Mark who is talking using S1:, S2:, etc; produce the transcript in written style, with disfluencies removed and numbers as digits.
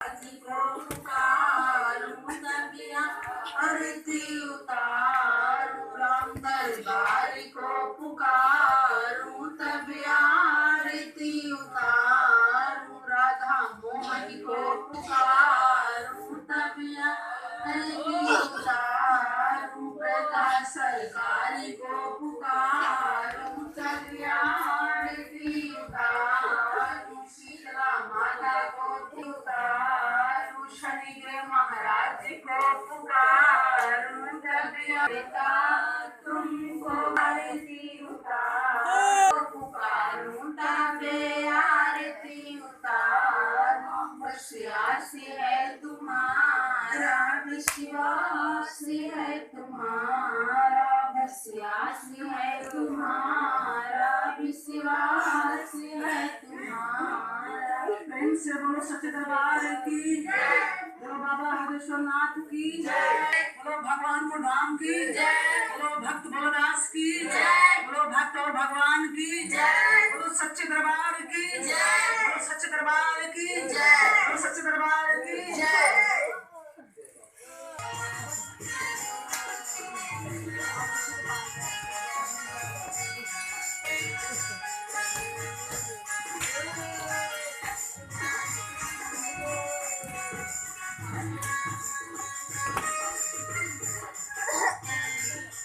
S1: को पुकारूं तबिया आरती उतारूं, राम दरबार को पुकारूं तबिया आरती उतारूं, राधा मोहन को पुकारूं तबिया आरती उतारूं, प्रकाश सरकारी को पुकारूं तबिया आरती उतारूं, शीतला माता को पुकारूं, शनिदेव महाराज को पुकारूं तबिया बेटा तुमको आरती उतारूं, पुकारूं तबे आरती उतारूं, विश्वास है तुम्हारा, विश्वास है तुम्हारा, विश्वास है तुम्हारा, विश्वास है तुम्हारा। प्रेम से बोलो सच्चे दरबार की जय, बोलो बाबा हरेश्वर नाथ की जय, बोलो भगवान को धाम की जय, बोलो भक्त बलदास की जय, बोलो भक्त और भगवान की जय, बोलो सच्चे दरबार की जय, बोलो सच्चे दरबार की जय।